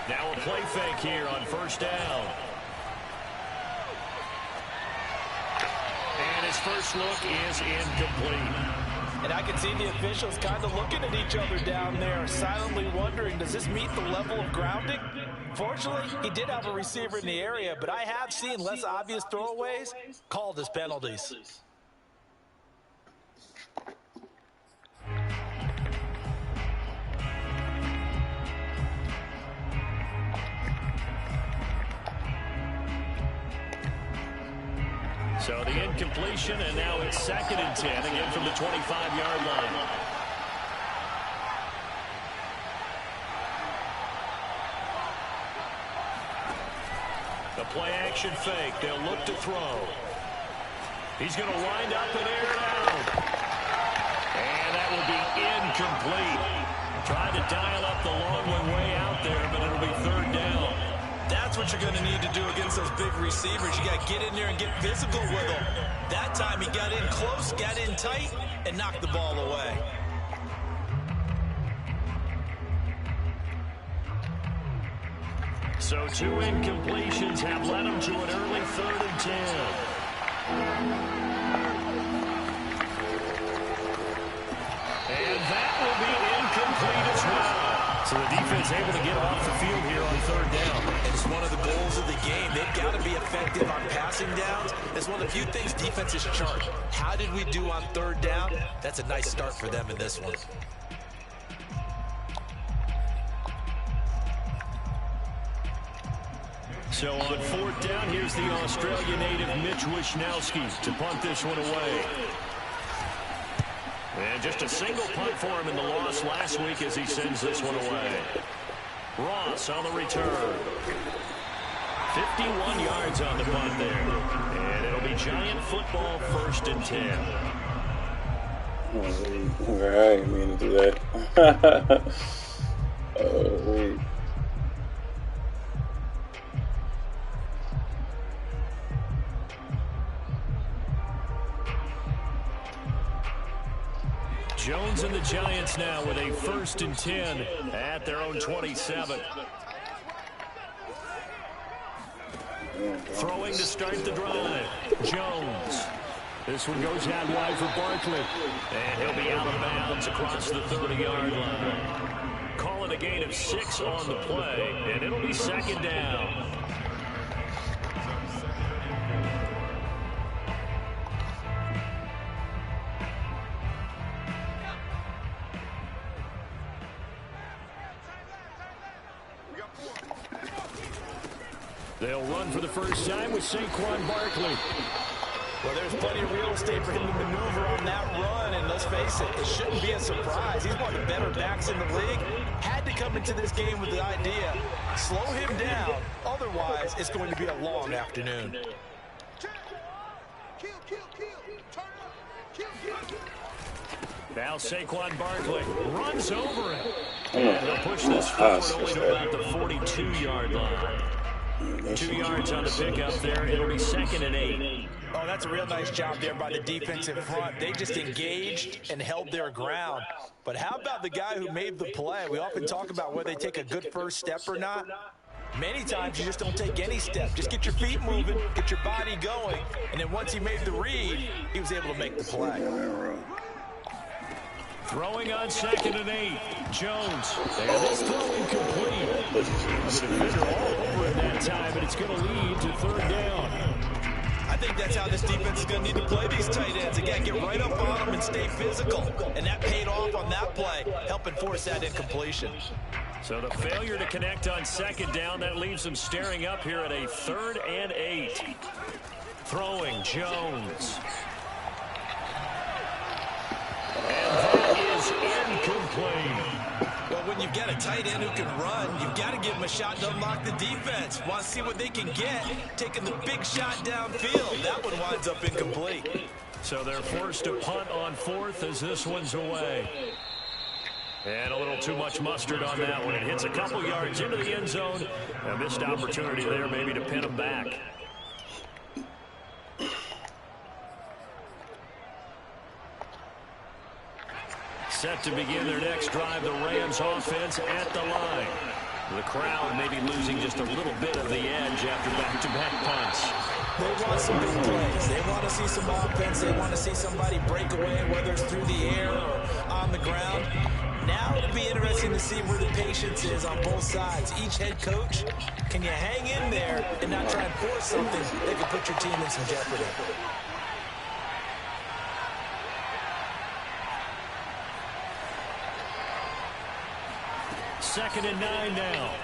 Now a play fake here on first down. And his first look is incomplete. And I can see the officials kind of looking at each other down there, silently wondering, does this meet the level of grounding? Fortunately, he did have a receiver in the area, but I have seen less obvious throwaways called as penalties. So the incompletion, and now it's 2nd and 10, again from the 25-yard line. The play-action fake. They'll look to throw. He's going to wind up and air it out. And that will be incomplete. Tried to dial up the long one way out there, but it'll be 3rd down. That's what you're going to need to do against those big receivers. You got to get in there and get physical with them. That time he got in close, got in tight, and knocked the ball away. So 2 incompletions have led him to an early 3rd and 10. And that will be incomplete as well. So the defense able to get off the field here on 3rd down. And it's one of the goals of the game. They've got to be effective on passing downs. It's one of the few things defenses chart. How did we do on 3rd down? That's a nice start for them in this one. So on 4th down, here's the Australia native Mitch Wishnowsky to punt this one away. And just a single punt for him in the loss last week as he sends this one away. Ross on the return. 51 yards on the punt there. And it'll be Giant football 1st and 10. I didn't mean to do that. Wait. Jones and the Giants now with a 1st and 10 at their own 27. Throwing to start the drive. Jones. This one goes out wide for Barkley. And he'll be out of bounds across the 30-yard line. Calling a gain of 6 on the play, and it'll be 2nd down. They'll run for the first time with Saquon Barkley. Well, there's plenty of real estate for him to maneuver on that run, and let's face it, it shouldn't be a surprise. He's one of the better backs in the league. Had to come into this game with the idea, slow him down, otherwise it's going to be a long afternoon. Now Saquon Barkley runs over it. And they'll push this forward only to about the 42-yard line. 2 yards on the pickup there. It'll be 2nd and 8. Oh, that's a real nice job there by the defense in front. They just engaged and held their ground. But how about the guy who made the play? We often talk about whether they take a good first step or not. Many times you just don't take any step. Just get your feet moving, get your body going, and then once he made the read, he was able to make the play. Throwing on 2nd and 8. Jones. And this throw incomplete. The defender all over it that time, and it's going to lead to 3rd down. I think that's how this defense is going to need to play these tight ends. Again, get right up on them and stay physical. And that paid off on that play, helping force that incompletion. So the failure to connect on 2nd down, that leaves them staring up here at a 3rd and 8. Throwing Jones. And that is incomplete. Well, when you've got a tight end who can run, you've got to give him a shot to unlock the defense. Want to see what they can get, taking the big shot downfield. That one winds up incomplete. So they're forced to punt on 4th as this one's away. And a little too much mustard on that one. It hits a couple yards into the end zone. A missed opportunity there maybe to pin them back. Set to begin their next drive, the Rams offense at the line. The crowd maybe losing just a little bit of the edge after back-to-back punts. They want some big plays. They want to see some offense. They want to see somebody break away, whether it's through the air or on the ground. Now it'll be interesting to see where the patience is on both sides. Each head coach, can you hang in there and not try and force something that could put your team in some jeopardy? Second and 9 now.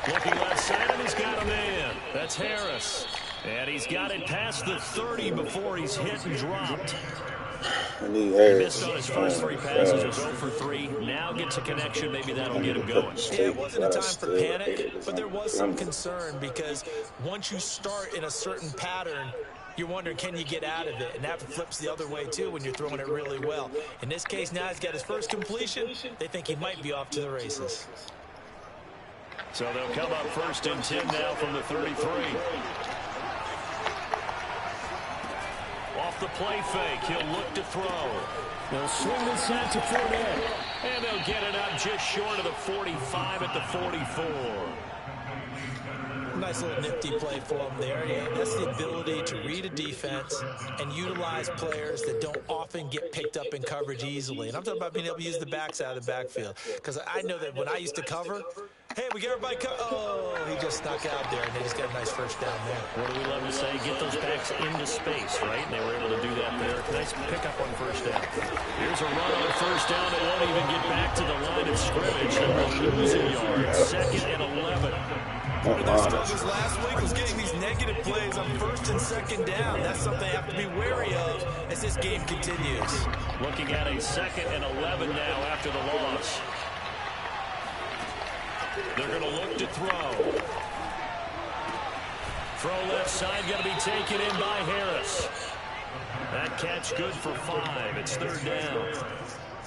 Looking left side, and he's got a man. That's Harris. And he's got it past the 30 before he's hit and dropped. He missed on his first 3 passes, was 0 for 3. Now gets a connection, maybe that'll get him going. Yeah, it wasn't a time for panic, but there was some concern because once you start in a certain pattern, you're wondering, can you get out of it? And that flips the other way, too, when you're throwing it really well. In this case, now he's got his first completion. They think he might be off to the races. So they'll come up first and 10 now from the 33. Off the play fake, he'll look to throw. They'll swing this out to Fournette. And they'll get it up just short of the 45 at the 44. Nice little nifty play for him there. Yeah, that's the ability to read a defense and utilize players that don't often get picked up in coverage easily. And I'm talking about being able to use the backs out of the backfield. Because I know that when I used to cover, hey, we get everybody oh, he just snuck out there, and they just got a nice first down there. What do we love to say? Get those backs into space, right? And they were able to do that there. Nice pickup on first down. Here's a run on first down. It won't even get back to the line of scrimmage. And we'll lose a yard. Second and 11. One of their struggles last week was getting these negative plays on first and second down. That's something they have to be wary of as this game continues. Looking at a second and 11 now after the loss. They're going to look to throw. Throw left side, going to be taken in by Harris. That catch good for 5. It's third down.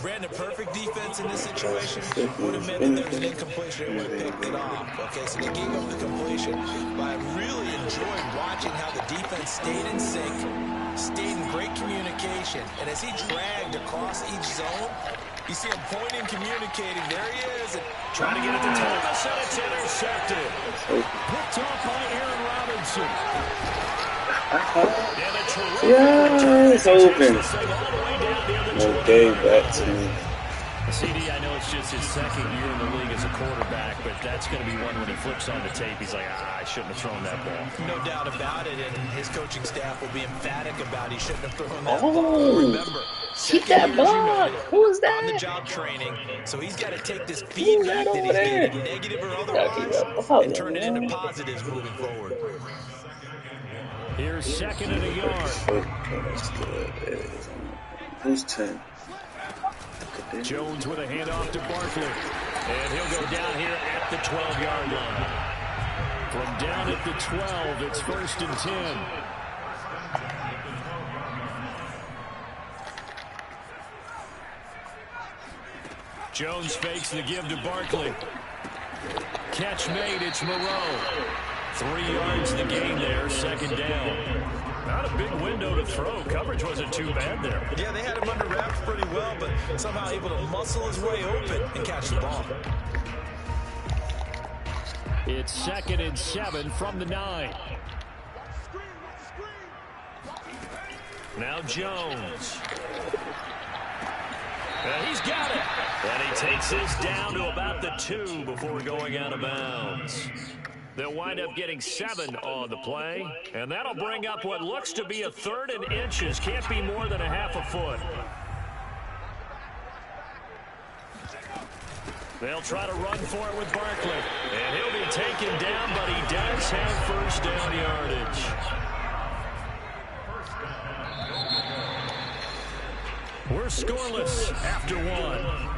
Brandon, perfect defense in this situation would have meant that there was an incompletion. It would have picked it off. Okay, so they gave up the completion. But I really enjoyed watching how the defense stayed in sync, stayed in great communication. And as he dragged across each zone, you see him pointing, communicating. There he is. And trying to get it to Thomas, and it's intercepted. Picked off by Aaron Robinson. Yeah, it's open. No, gave that to me. CD, I know it's just his second year in the league as a quarterback, but that's going to be one when he flips on the tape. He's like, I shouldn't have thrown that ball. No doubt about it, and his coaching staff will be emphatic about he shouldn't have thrown that ball. Remember, keep that ball. Who is that? On-the-job training, so he's got to take this feedback that he's getting, negative or otherwise, and turn it into positives moving forward. Here's second and a yard. Who's 10? Jones with a handoff to Barkley. And he'll go down here at the 12-yard line. From down at the 12, it's first and 10. Jones fakes the give to Barkley. Catch made, it's Moreau. 3 yards the gain there, second down. Not a big window to throw. Coverage wasn't too bad there. Yeah, they had him under wraps pretty well, but somehow able to muscle his way open and catch the ball. It's second and 7 from the 9. Now Jones. And he's got it. And he takes this down to about the 2 before going out of bounds. They'll wind up getting 7 on the play, and that'll bring up what looks to be a 3rd and inches. Can't be more than a half a foot. They'll try to run for it with Barkley, and he'll be taken down, but he does have first down yardage. We're scoreless after 1.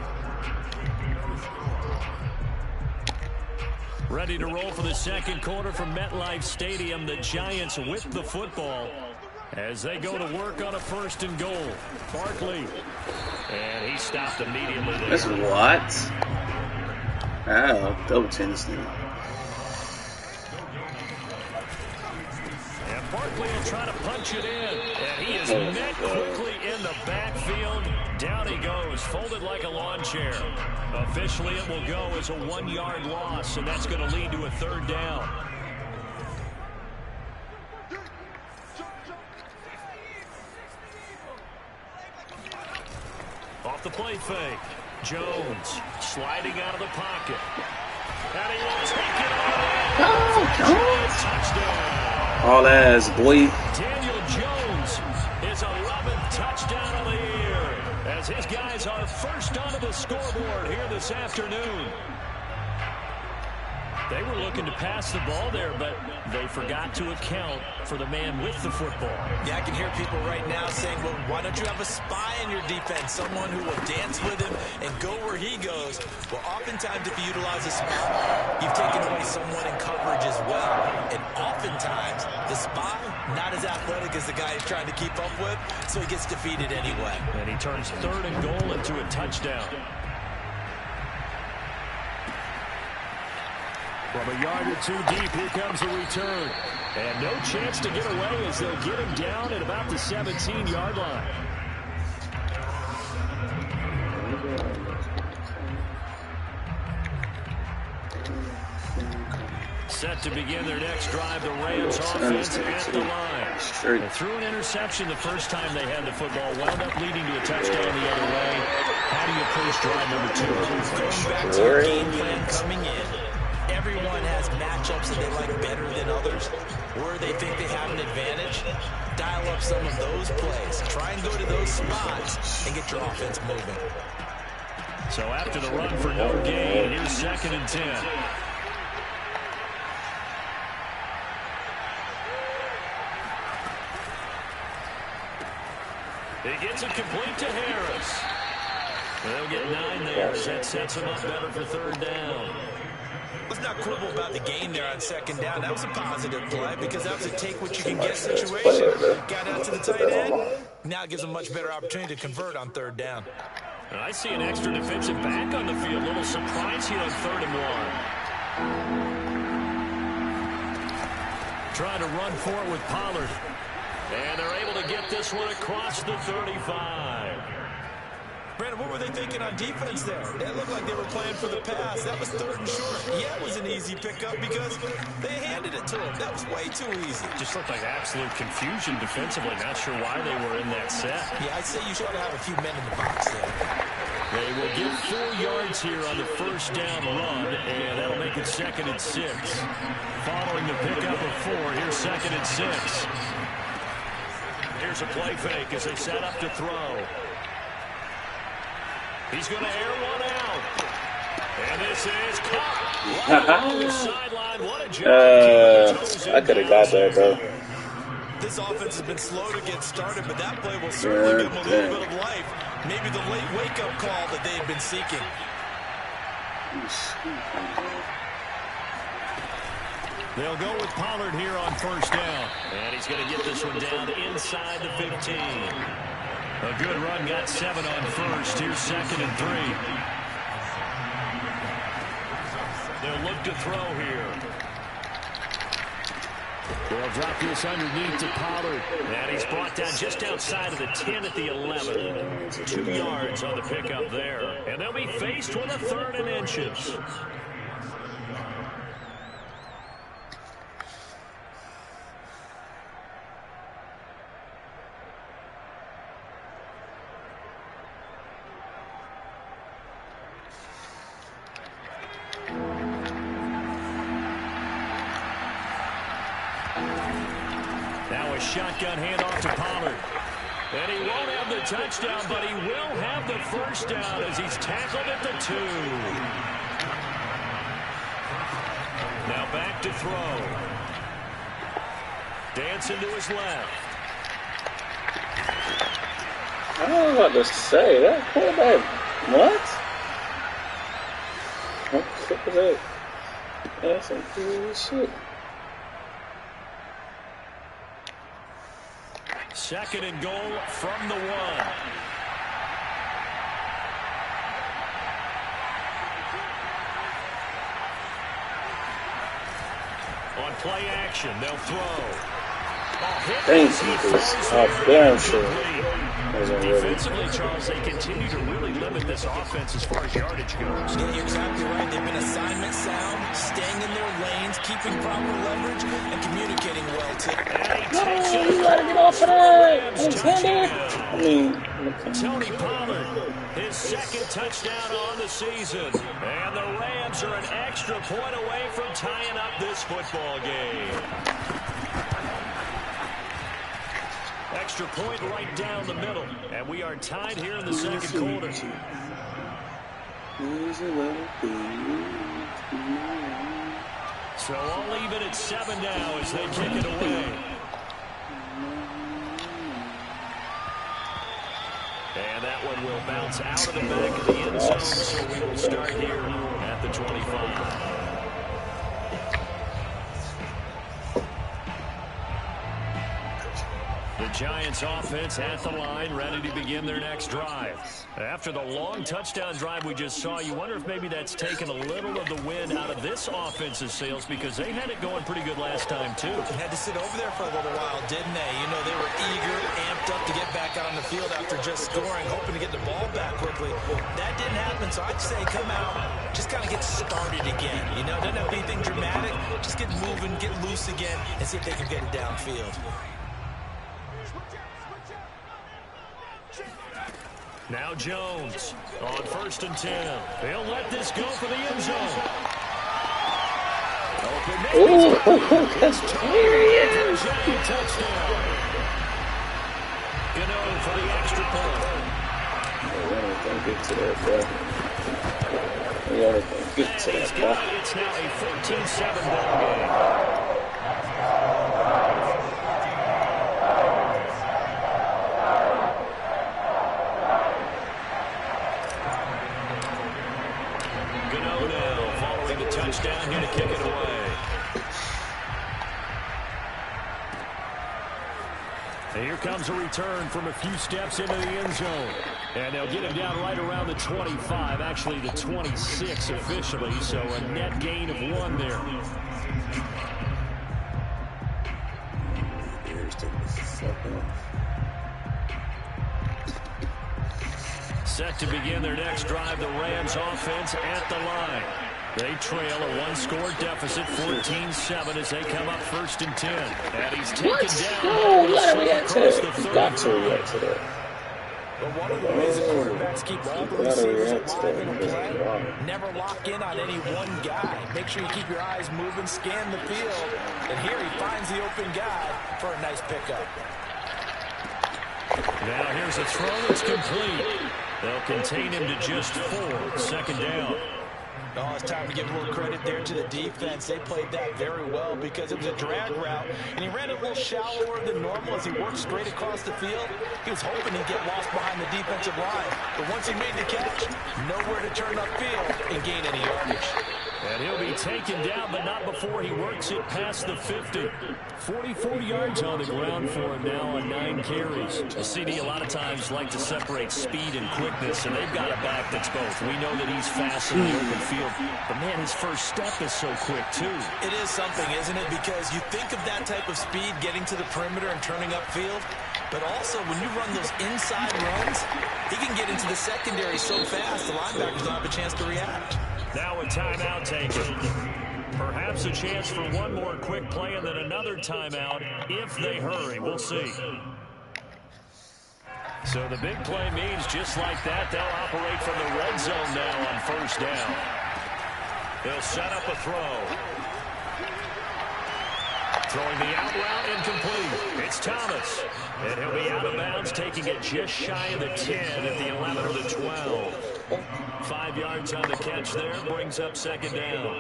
Ready to roll for the second quarter from MetLife Stadium. The Giants with the football as they go to work on a 1st and goal. Barkley. And he stopped immediately there. That's what? Double tennis now. And Barkley will try to punch it in. And he is met quickly in the backfield. Down he goes, folded like a lawn chair. Officially, it will go as a 1-yard loss, and that's going to lead to a 3rd down. Off the play fake. Jones sliding out of the pocket. And he will take it all in. Touchdown. All ass, boy. Daniel Jones, his 11th touchdown of the year, as his guys are first onto the scoreboard here this afternoon. They were looking to pass the ball there, but they forgot to account for the man with the football. Yeah, I can hear people right now saying, well, why don't you have a spy in your defense, someone who will dance with him and go where he goes? Well, oftentimes if you utilize a spy, you've taken away someone in coverage as well. And oftentimes, the spy, not as athletic as the guy he's trying to keep up with, so he gets defeated anyway. And he turns 3rd and goal into a touchdown. From a yard or 2 deep, here comes a return. And no chance to get away as they'll get him down at about the 17-yard line. Set to begin their next drive, the Rams offense at the line. They threw an interception the first time they had the football, wound up leading to a touchdown the other way. How do you approach drive number 2? Going back to your game plan coming in. Everyone has matchups that they like better than others, where they think they have an advantage. Dial up some of those plays. Try and go to those spots and get your offense moving. So after the run for no gain, here's 2nd and 10. He gets it complete to Harris. They'll get 9 there as that sets him up better for 3rd down. Let's not quibble about the gain there on 2nd down. That was a positive play because that was a take-what-you-can-get situation. Got out to the tight end. Now it gives them a much better opportunity to convert on 3rd down. I see an extra defensive back on the field. A little surprise here on 3rd and 1. Trying to run for it with Pollard. And they're able to get this one across the 35. Brandon, what were they thinking on defense there? It looked like they were playing for the pass. That was 3rd and short. Yeah, it was an easy pickup because they handed it to him. That was way too easy. Just looked like absolute confusion defensively. Not sure why they were in that set. Yeah, I'd say you should have a few men in the box there. They will get 4 yards here on the 1st down run, and that'll make it 2nd and 6. Following the pickup of 4, here's 2nd and 6. Here's a play fake as they set up to throw. He's going to air one out. And this is caught. On the sideline. What a job. I could have got that, bro. This offense has been slow to get started, but that play will certainly give them a little bit of life. Maybe the late wake-up call that they had been seeking. They'll go with Pollard here on 1st down. And he's going to get this one down inside the 15. A good run, got 7 on 1st. Here's 2nd and 3. They'll look to throw here. They'll drop this underneath to Pollard. And he's brought down just outside of the 10 at the 11. 2 yards on the pickup there. And they'll be faced with a 3rd and inches. Now a shotgun handoff to Pollard. And he won't have the touchdown, but he will have the 1st down as he's tackled at the 2. Now back to throw. Dancing to his left. I don't know what to say. That quarterback, what? What the fuck is that? That's some cool shit. 2nd and goal from the 1. On play action, they'll throw. Thank you, because I'm damn sure. Defensively, Charles, they continue to really limit this offense as far as yardage goes. Yeah, you're exactly right. They've been assignment sound, staying in their lanes, keeping proper leverage, and communicating well, too. No, you gotta get off of that. I mean, Tony Pollard, his second touchdown on the season. And the Rams are an extra point away from tying up this football game. Extra point right down the middle. And we are tied here in the second quarter. So I'll leave it at 7 now as they kick it away. And that one will bounce out of the back of the end zone. So we will start here at the 25. The Giants offense at the line, ready to begin their next drive. After the long touchdown drive we just saw, you wonder if maybe that's taken a little of the wind out of this offense's sails, because they had it going pretty good last time, too. Had to sit over there for a little while, didn't they? You know, they were eager, amped up to get back out on the field after just scoring, hoping to get the ball back quickly. That didn't happen, so I'd say come out, just kind of get started again. You know, doesn't have to be anything dramatic. Just get moving, get loose again, and see if they can get it downfield. Now Jones on 1st and 10. They'll let this go for the end zone. that's serious. Touchdown. Gano for the extra point. Don't get to that, bro. Get to that, bro. It's now a 14-7 ball game. Touchdown here to kick it away. And here comes a return from a few steps into the end zone. And they'll get him down right around the 25, actually the 26 officially, so a net gain of 1 there. Set to begin their next drive, the Rams offense at the line. They trail a 1-score deficit, 14-7, as they come up 1st and 10. And he's taken down. No, you gotta react to that. You got to react to that. But one of the ways that quarterbacks keep all the receivers alive in a play, never lock in on any one guy. Make sure you keep your eyes moving, scan the field. And here he finds the open guy for a nice pickup. Now here's a throw that's complete. They'll contain him to just 4. 2nd down. Oh, it's time to give a little credit there to the defense. They played that very well because it was a drag route, and he ran a little shallower than normal as he worked straight across the field. He was hoping he'd get lost behind the defensive line, but once he made the catch, nowhere to turn upfield and gain any yardage. And he'll be taken down, but not before he works it past the 50. 44 yards on the ground for him now on 9 carries. The CD a lot of times like to separate speed and quickness, and they've got a back that's both. We know that he's fast in the open field, but man, his first step is so quick too. It is something, isn't it? Because you think of that type of speed getting to the perimeter and turning upfield, but also when you run those inside runs, he can get into the secondary so fast the linebackers don't have a chance to react. Now a timeout taken. Perhaps a chance for one more quick play and then another timeout if they hurry. We'll see. So the big play means just like that, they'll operate from the red zone now on 1st down. They'll set up a throw. Throwing the out route incomplete. It's Thomas. And he'll be out of bounds, taking it just shy of the 10 at the 11 or the 12. 5 yards on the catch there, brings up 2nd down.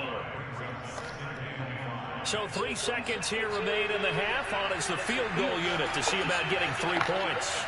So 3 seconds here remain in the half on as the field goal unit to see about getting 3 points.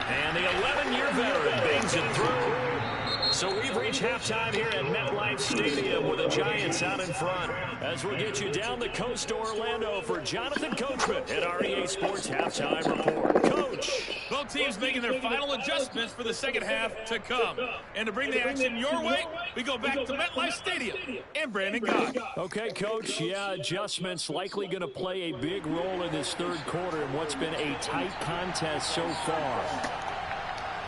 And the 11-year veteran bangs it through. So we've reached halftime here at MetLife Stadium with the Giants out in front. As we'll get you down the coast to Orlando for Jonathan Coachman at our EA Sports Halftime Report. Coach. Both teams making their final adjustments for the second half to come. And to bring the action your way, we go back to MetLife Stadium and Brandon Cox. Okay, Coach. Yeah, adjustments likely going to play a big role in this third quarter in what's been a tight contest so far.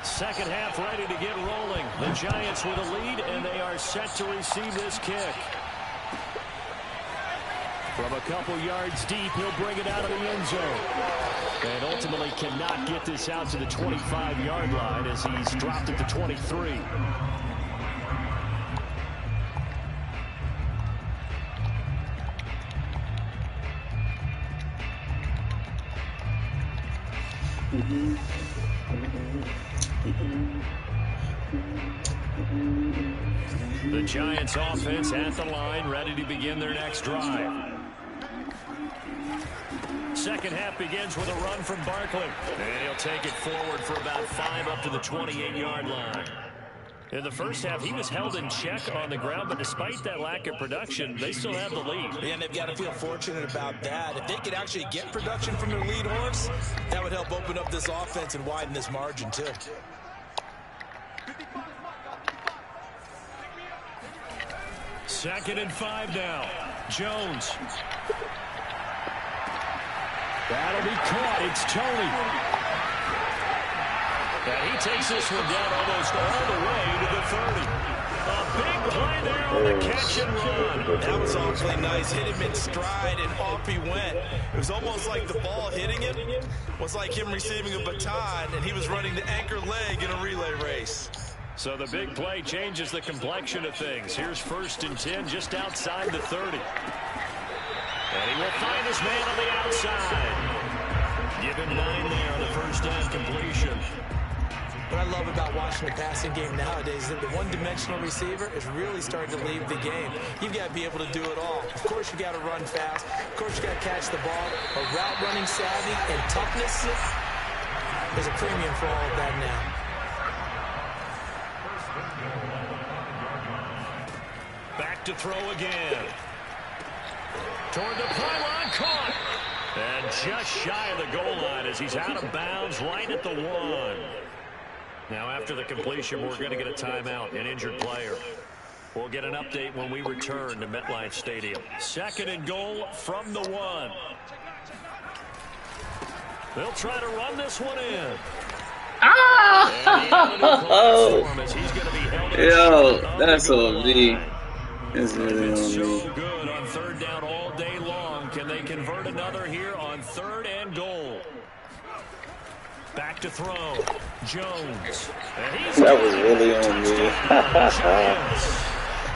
Second half ready to get rolling. The Giants with a lead, and they are set to receive this kick. From a couple yards deep, he'll bring it out of the end zone. And ultimately cannot get this out to the 25-yard line as he's dropped at the 23. The Giants offense at the line, ready to begin their next drive. Second half begins with a run from Barkley. And he'll take it forward for about 5 up to the 28-yard line. In the first half, he was held in check on the ground, but despite that lack of production, they still have the lead. Yeah, and they've got to feel fortunate about that. If they could actually get production from their lead horse, that would help open up this offense and widen this margin, too. Second and 5 now. Jones. That'll be caught. It's Tony. And he takes this one down almost all the way to the 30. A big play there on the catch and run. That was awfully nice. Hit him in stride, and off he went. It was almost like the ball hitting him was like him receiving a baton, and he was running the anchor leg in a relay race. So the big play changes the complexion of things. Here's 1st and 10 just outside the 30. And he will find his man on the outside. Give him 9 there on the first down completion. What I love about watching the passing game nowadays is that the one-dimensional receiver is really starting to leave the game. You've got to be able to do it all. Of course, you got to run fast. Of course, you got to catch the ball. But route running savvy and toughness is a premium for all of that now. Back to throw again. Toward the pylon, caught. And just shy of the goal line as he's out of bounds right at the 1. Now after the completion, we're going to get a timeout, an injured player. We'll get an update when we return to MetLife Stadium. Second and goal from the 1. They'll try to run this one in. Yo, that's on me. It's really It's on so me. good on third down all day long. Can they convert another here on 3rd and goal? Back to throw. Jones. That was really on me.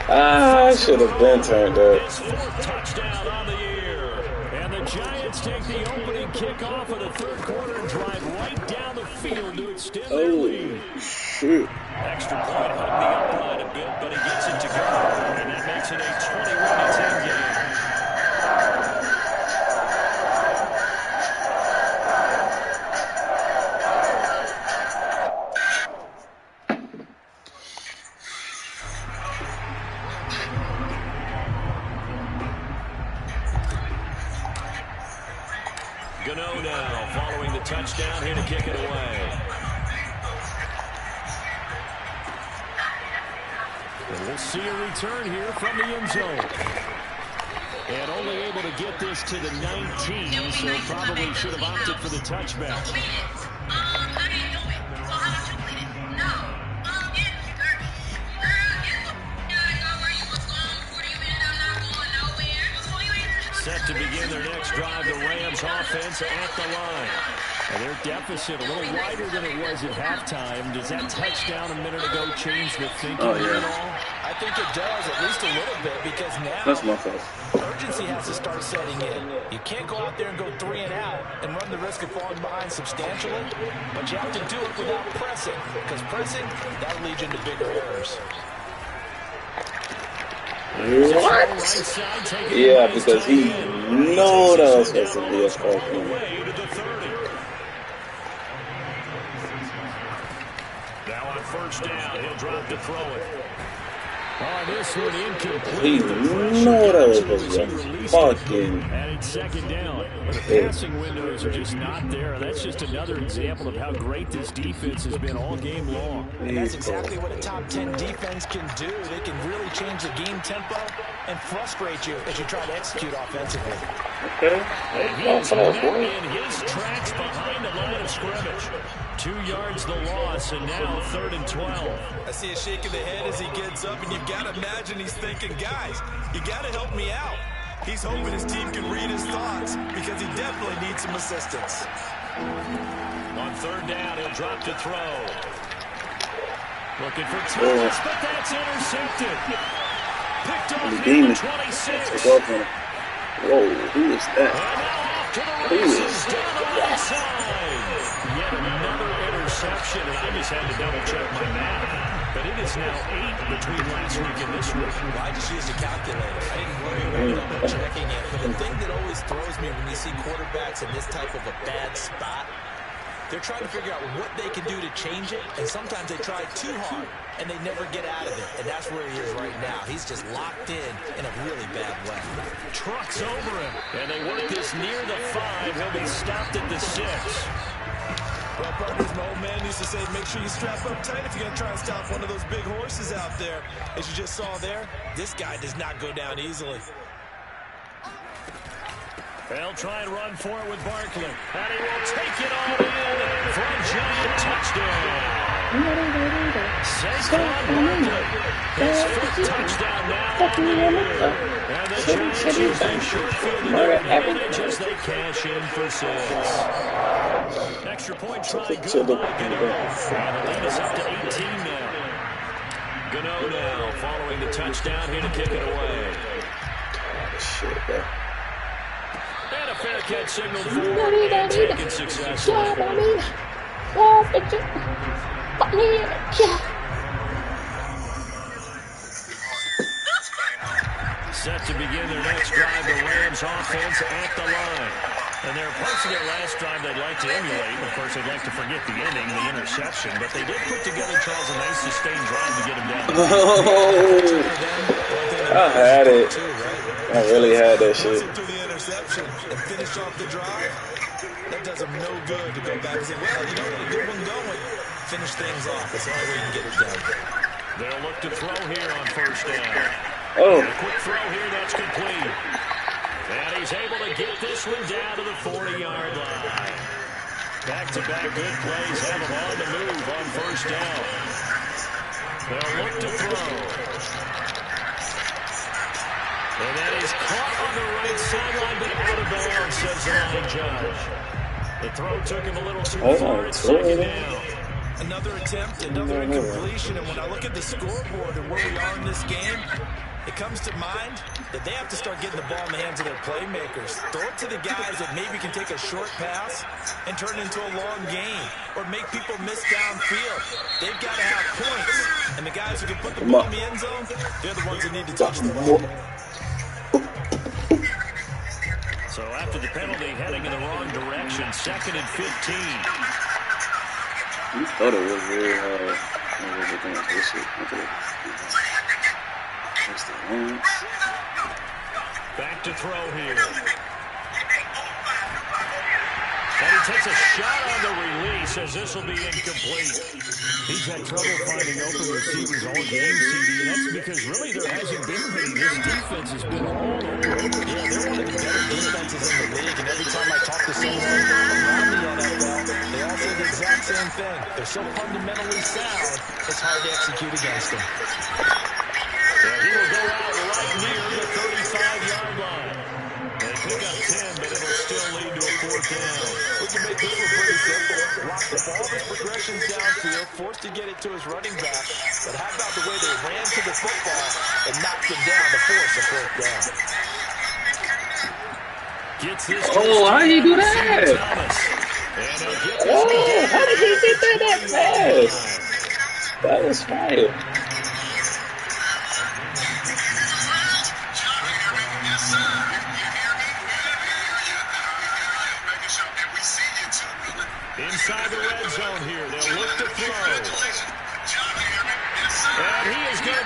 I should have been turned up. His 4th touchdown on the year. And the Giants take the opening kickoff of the third quarter and drive right down the field to extend their lead. Shoot. Extra point hugged the upright a bit, but he gets it to go. And that makes it a 21-10 game. Gano now, following the touchdown, here to kick it away. And we'll see a return here from the end zone. And only able to get this to the 19, so probably should have opted for the touchback. Set to begin their next drive, the Rams offense at the line. And their deficit a little wider than it was at halftime. Does that touchdown a minute ago change the thinking at all? I think it does, at least a little bit, because now That's my fault. urgency has to start setting in. You can't go out there and go 3 and out and run the risk of falling behind substantially, but you have to do it without pressing, because pressing, that'll lead you into bigger errors. What? Yeah, because he know that was supposed to be a foul. Now on first down. He'll drop to throw it. On this one, incomplete. He know that was supposed to be fucking. And it's second down. But the passing windows are just not there. That's just another example of how great this defense has been all game long. And that's exactly what a top 10 defense can do. They can really change the game tempo and frustrate you as you try to execute offensively. Okay. And he's met in his tracks behind the line of scrimmage. 2 yards the loss, and now 3rd and 12. I see a shake of the head as he gets up, and you've got to imagine he's thinking, guys, you got to help me out. He's hoping his team can read his thoughts because he definitely needs some assistance. On 3rd down, he'll drop to throw. Looking for Thomas, but that's intercepted. Picked off near the 26. Whoa, who is that? And now off to the races down the right side. Yet another interception, and I just had to double-check my math. But it is now 8 between last week and this week. Well, I just used a calculator. I didn't worry about double-checking it. But the thing that always throws me when you see quarterbacks in this type of a bad spot, they're trying to figure out what they can do to change it, and sometimes they try too hard, and they never get out of it. And that's where he is right now. He's just locked in a really bad way. Trucks over him, and they work this near the 5. He'll be stopped at the 6. Well, partners, my old man used to say, make sure you strap up tight if you're going to try and stop one of those big horses out there. As you just saw there, this guy does not go down easily. They'll try and run for it with Barkley. And he will take it all in for a giant touchdown. Saquon Barkley. His 5th touchdown now on the year. And the Giants use their short field to their advantage as they cash in for 6. Extra point try good by Gano. And the lead is up to 18 now. Gano now following the touchdown here to kick it away. And a fair catch signal for and taken successfully. Set to begin their next drive, the Rams offense at the line. And there are parts of their last drive they'd like to emulate. Of course, they'd like to forget the ending, the interception. But they did put together, Charles, a nice sustained drive to get him down. I had it. I really had that shit. To the interception and finish off the drive, that does him no good to go back and say, well, you know, got a good one going. Finish things off. That's the only way you can get it done. They'll look to throw here on 1st down. Oh. And a quick throw here, that's complete. And he's able to get this one down to the 40-yard line. Back-to-back good plays have him on the move on 1st down. They'll look to throw. And that is caught on the right sideline, but out of bounds, says the line judge. The throw took him a little too far. It's 2nd down. Another attempt, another incompletion. And when I look at the scoreboard and where we are in this game, it comes to mind that they have to start getting the ball in the hands of their playmakers. Throw it to the guys that maybe can take a short pass and turn it into a long game or make people miss downfield. They've got to have points. And the guys who can put the ball in the end zone, they're the ones that need to touch the ball. So after the penalty, heading in the wrong direction, 2nd and 15. You thought it was really hard. Back to throw here. And he takes a shot on the release as this will be incomplete. He's had trouble finding open receivers all game, CD, and that's because really there hasn't been many. This defense has been all over. Yeah, they're one of the better defenses in the league, and every time I talk to someone around the NFL, they all say the exact same thing. They're so fundamentally sound, it's hard to execute against them. And he will go out right near the 35-yard line. They pick up 10, but it'll still lead to a 4th down. We can make this one pretty simple. Lock up all his progressions downfield, forced to get it to his running back. But how about the way they ran to the football and knocked him down to force a 4th down? Gets this how did he do that? Oh, how did he get that fast? That was fire. Inside the red zone here, they'll look to throw.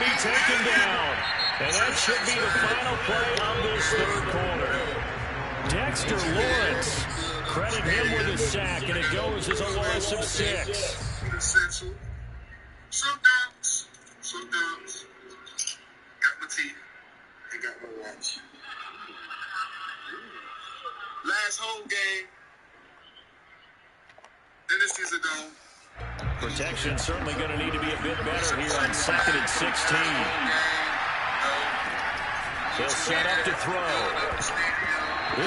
be taken down. And that should be the final play of this third quarter. Dexter Lawrence, credit him with a sack, and it goes as a loss of 6. Sometimes, got my teeth and got my watch. Last home game, dynasties ago. Protection certainly going to need to be a bit better here on 2nd and 16. They'll set up to throw.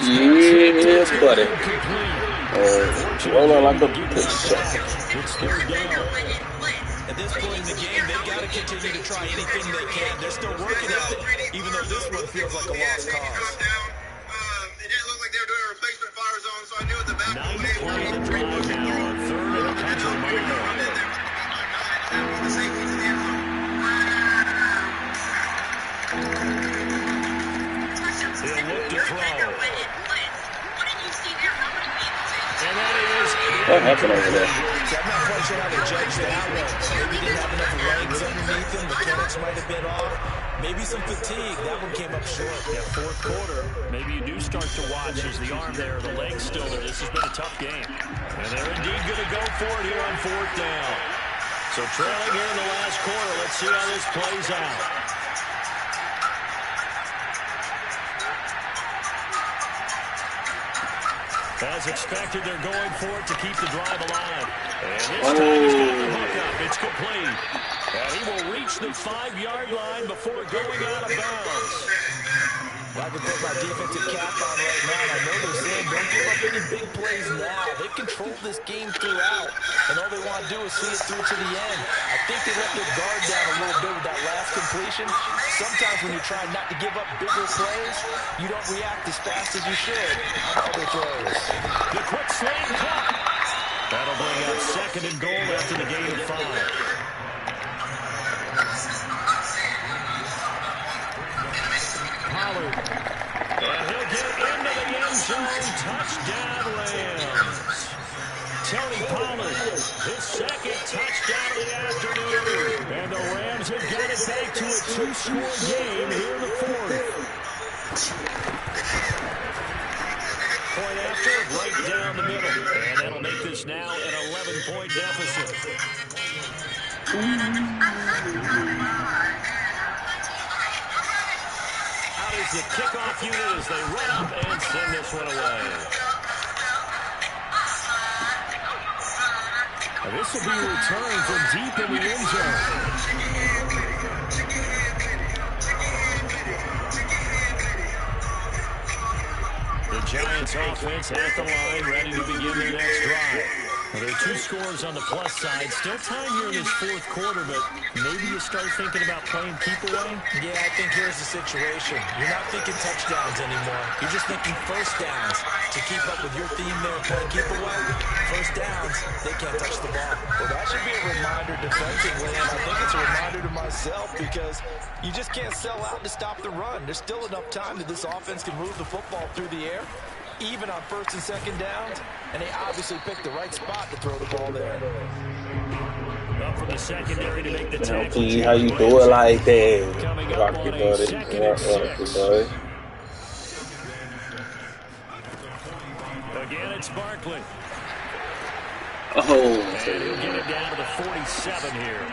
Yeah, buddy. Roll on like a push. It's third down. At this point in the game, they've got to continue to try anything they can. They're still working at it, even though this one feels like a lost cause. It didn't look like they were doing a replacement fire zone, so I knew at the back. Ninth play of the drive now on 3rd and a country mile. He'll look to throw. And that is... What happened over there? So I'm not quite sure how to judge that one. Maybe didn't have enough legs underneath him. Mechanics might have been off. Maybe some fatigue. That one came up short. Yeah, fourth quarter. Maybe you do start to watch as the arm there, the leg's still there. This has been a tough game. And they're indeed going to go for it here on 4th down. So trailing here in the last quarter. Let's see how this plays out. As expected, they're going for it to keep the drive alive. And this time he's got the hook up. It's complete. And he will reach the 5-yard line before going out of bounds. Well, I can put my defensive cap on right now, and I know they're saying don't give up any big plays now. They've controlled this game throughout, and all they want to do is see it through to the end. I think they let their guard down a little bit with that last completion. Sometimes when you're trying not to give up bigger plays, you don't react as fast as you should on other throws. The quick slant caught. That'll bring up 2nd and goal after the gain of 5. Pollard. And he'll get into the end zone. Touchdown, Rams. Tony Pollard, his 2nd touchdown of the afternoon. And the Rams have got it back to a 2-score game here in the 4th. Point after, right down the middle. And that'll make this now an 11-point deficit. Out is the kickoff unit as they run up and send this one away. Now this will be a return from deep in the end zone. The Giants offense at the line, ready to begin their next drive. Well, there are 2 scores on the plus side. Still time here in this 4th quarter, but maybe you start thinking about playing keep away? Yeah, I think here's the situation. You're not thinking touchdowns anymore. You're just thinking first downs. To keep up with your theme there, playing keep away, first downs, they can't touch the ball. Well, that should be a reminder defensively, and I think it's a reminder to myself because you just can't sell out to stop the run. There's still enough time that this offense can move the football through the air, even on 1st and 2nd downs, and they obviously picked the right spot to throw the ball there. Up from the secondary to make the tackle. How you do it like that? Coming up on a 2nd and 6. Again, it's Barkley. Oh. And he'll get it down to the 47 here.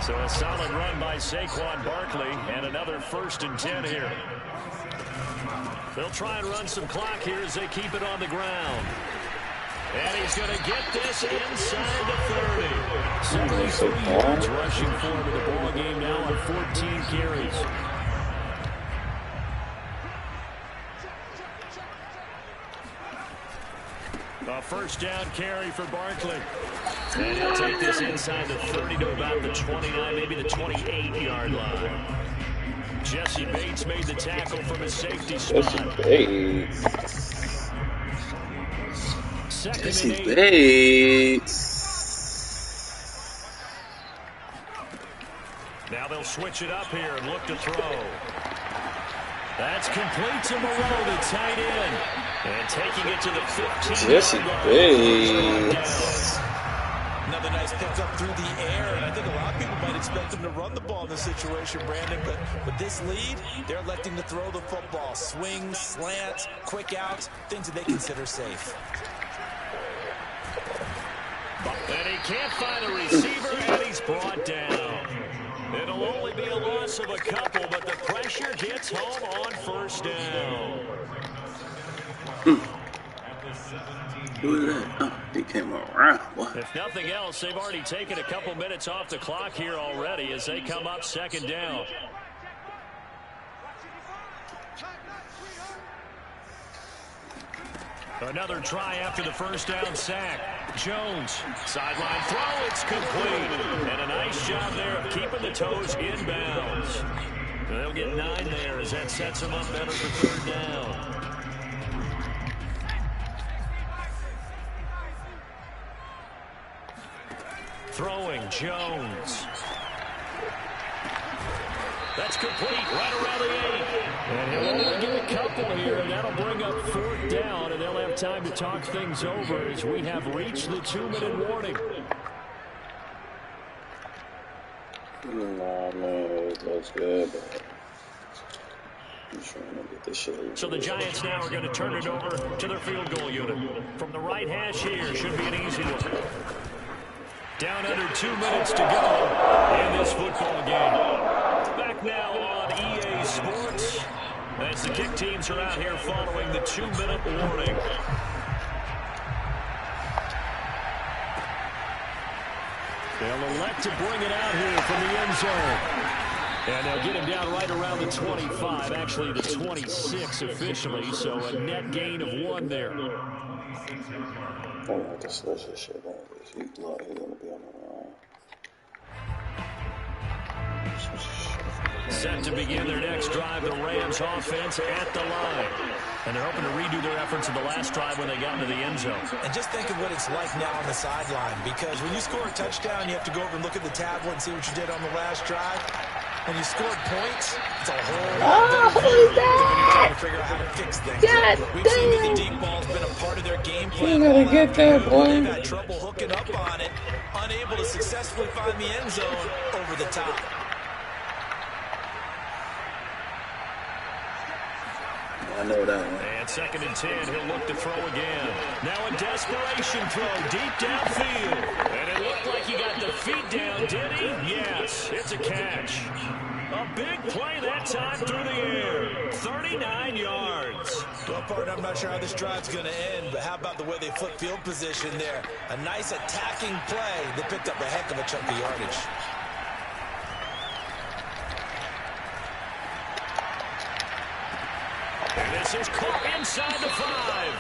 So a solid run by Saquon Barkley and another 1st and 10 here. They'll try and run some clock here as they keep it on the ground. And he's going to get this inside the 30. 73 yards rushing for him in the ball game now on 14 carries. A 1st down carry for Barkley. And he'll take this inside the 30 to about the 29, maybe the 28-yard line. Jesse Bates made the tackle from his safety spot. Jesse Bates. Now they'll switch it up here and look to throw. That's complete to Moreau, the tight end. And taking it to the 15. Jesse Bates. Another nice pick up through the air, and I think a lot of people might expect them to run the ball in this situation, Brandon, but with this lead, they're electing to throw the football. Swings, slants, quick outs, things that they consider safe. And he can't find a receiver, and he's brought down. It'll only be a loss of a couple, but the pressure gets home on first down. Who is that? Oh, he came around. What? If nothing else, they've already taken a couple minutes off the clock here already as they come up second down. Another try after the first down sack. Jones, sideline throw, it's complete. And a nice job there of keeping the toes inbounds. They'll get 9 there as that sets them up better for third down. Throwing, Jones. That's complete, right around the 8. And he'll only get a couple here, and that'll bring up fourth down, and they'll have time to talk things over as we have reached the 2-minute warning. Nah, man, it looks good, but I'm trying to get this shit. So the Giants now are going to turn it over to their field goal unit. From the right hash here, should be an easy one. Down under 2 minutes to go in this football game. Back now on EA Sports as the kick teams are out here following the 2-minute warning. They'll elect to bring it out here from the end zone. And they'll get him down right around the 25, actually the 26 officially, so a net gain of 1 there. I'm going to switch this shit on because he's going to be on the line. Set to begin their next drive, the Rams offense at the line. And they're hoping to redo their efforts in the last drive when they got into the end zone. And just think of what it's like now on the sideline, because when you score a touchdown, you have to go over and look at the tablet and see what you did on the last drive. When you scored points, it's a whole lot better view than when you're trying to figure out how to fix things. We've seen that the deep ball's been a part of their game plan. Get that, boy. They've had trouble hooking up on it, unable to successfully find the end zone over the top. I know that one. And 2nd and 10, he'll look to throw again. Now a desperation throw deep downfield. And it looked like he got the feet down, did he? Yes, it's a catch. A big play that time through the air. 39 yards. Well, partner, I'm not sure how this drive's going to end, but how about the way they flip field position there? A nice attacking play that picked up a heck of a chunk of yardage. And this is caught inside the 5.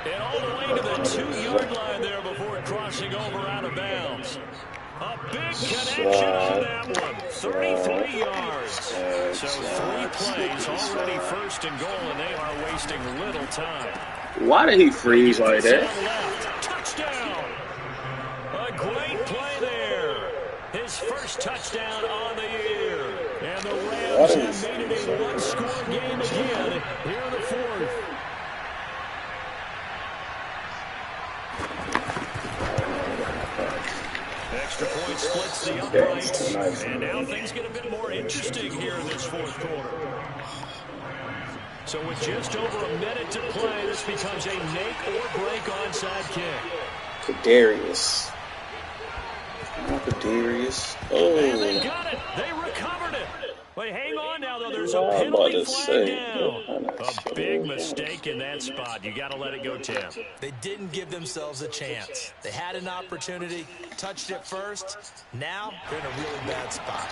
And all the way to the 2-yard line there before crossing over out of bounds. A big connection on that one. 33 yards. So 3 plays, already 1st and goal, and they are wasting little time. Why did he freeze like that? Left. Touchdown. A great play there. His first touchdown on the year. And the Rams have made it a 1-score game again here in the 4th. Extra point splits the uprights. And now things get a bit more interesting here in this 4th quarter. So with just over a minute to play, this becomes a make or break onside kick. Kadarius. Kadarius. Oh. And they got it. They recovered it. Wait, hang on now, though. There's a penalty flag down. A big mistake in that spot. You got to let it go, Tim. They didn't give themselves a chance. They had an opportunity, touched it first. Now they're in a really bad spot.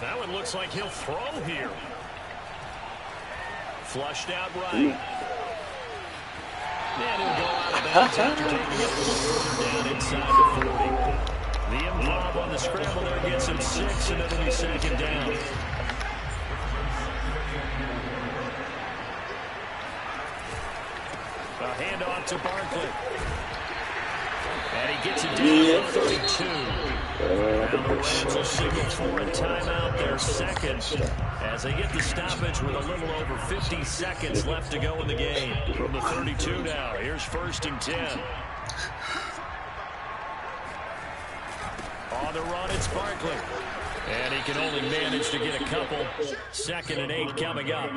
That one looks like he'll throw here. Flushed out right. And he'll go out of bounds after taking it a little further down inside the 40. The improv on the scramble there gets him 6, and it'll be 2nd down. A handoff to Barkley. And he gets it down to 32. Now the Rams will signal for a timeout, their 2nd, as they get the stoppage with a little over 50 seconds left to go in the game. From the 32 now, here's 1st and 10. On the run, it's Barkley. And he can only manage to get a couple. 2nd and 8 coming up.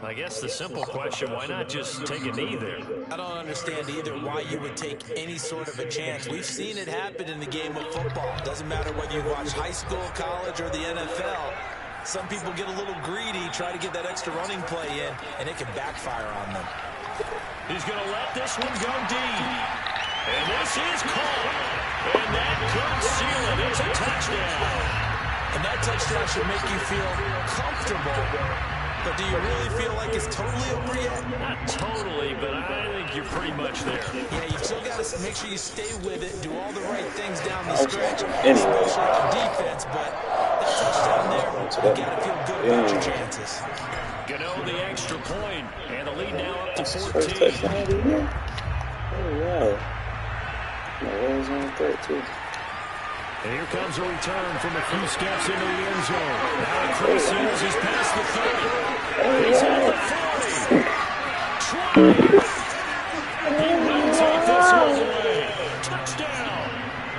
I guess the simple question, why not just take a knee there? I don't understand either why you would take any sort of a chance. We've seen it happen in the game of football. Doesn't matter whether you watch high school, college, or the NFL. Some people get a little greedy, try to get that extra running play in, and it can backfire on them. He's going to let this one go deep. And this is caught. And that could seal it. It's a touchdown. And that touchdown should make you feel comfortable. But do you really feel like it's totally over yet? Not totally, but I think you're pretty much there. Yeah, you've still got to make sure you stay with it, do all the right things down the stretch, especially on defense. But that touchdown there, you got to feel good about your chances. Gano the extra point, and the lead now up to 14. First touchdown of the year? Oh, wow. My was on 13. And here comes a return from a few steps into the end zone. Now Chris Hills is past the 30. He's at the 40. 20. He will take this one away. Touchdown.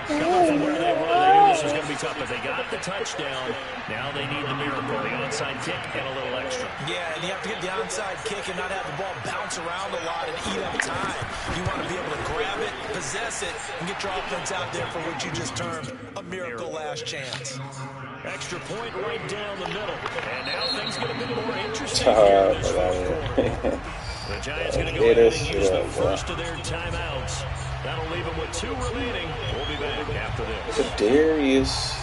Coming from where they were, they knew this was going to be tough, but they got the touchdown. Now they need the miracle, the onside kick and a little extra. Yeah, and you have to get the onside kick and not have the ball bounce around a lot and eat up time. You want to be able to grab it, possess it, and get your offense out there for what you just termed a miracle last chance. Extra point right down the middle. And now things get a bit more interesting here in this fourth quarter. The Giants going to go ahead and use the first of their timeouts. That'll leave them with 2 remaining. We'll be back after this. Darius.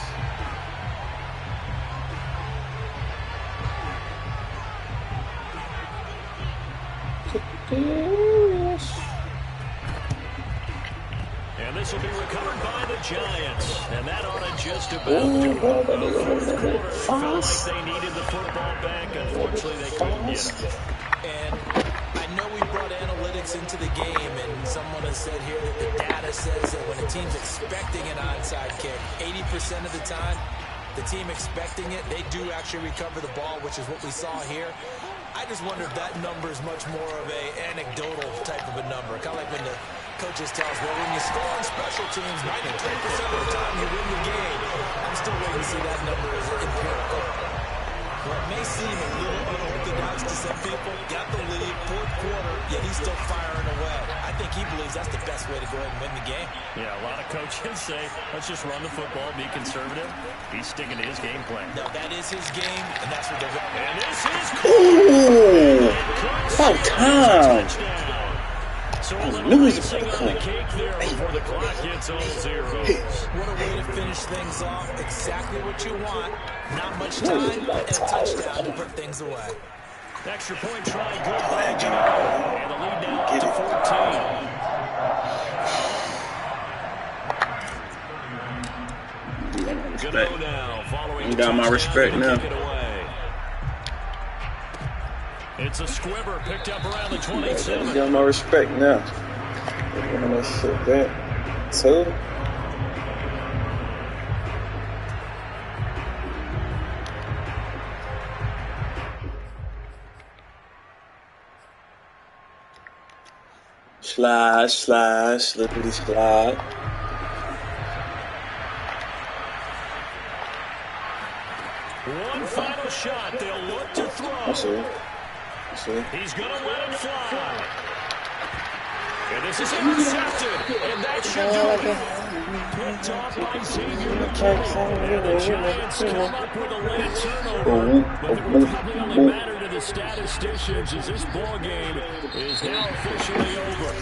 And this will be recovered by the Giants. And that ought to just about do it. The fourth quarter felt like they needed the football back. Unfortunately, they couldn't get it. And I know we brought analytics into the game, and someone has said here that the data says that when a team's expecting an onside kick, 80% of the time, the team expecting it, they do actually recover the ball, which is what we saw here. I just wonder if that number is much more of a anecdotal type of a number. Kind of like when the coaches tell us, well, when you score on special teams, 93% of the time you win the game. I'm still waiting to see that number as empirical. Well, it may seem a little unorthodox to some people. Got the lead, fourth quarter, yet he's still firing away. I think he believes that's the best way to go ahead and win the game. Yeah, a lot of coaches say, let's just run the football, be conservative. He's sticking to his game plan. No, that is his game, and that's what they're going. And this is Ooh! About time! So I knew he was icing about to on the come. cake there before the clock gets all zeros. What a way to finish things off. Exactly what you want. Not much time and a touchdown to put things away. Extra point try, good by Gano. And the lead now up to 14. Gano now following. You got my respect now. It's a squibber picked up around the You 27. got my respect now. You're gonna shit back. 2. Slide, slide, slippery slide. One final shot. They'll look to throw. I see. He's going to let it fly. And this is intercepted. And that should do it. Picked off by Xavier McKinney. And the Giants come up with a late turnover. But it will probably only matter to the statisticians as this ball game is now officially over.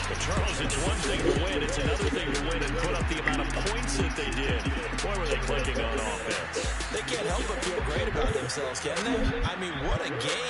But Charles, it's one thing to win. It's another thing to win and put up the amount of points that they did. Boy, were they clicking on offense. They can't help but feel great about themselves, can they? I mean, what a game.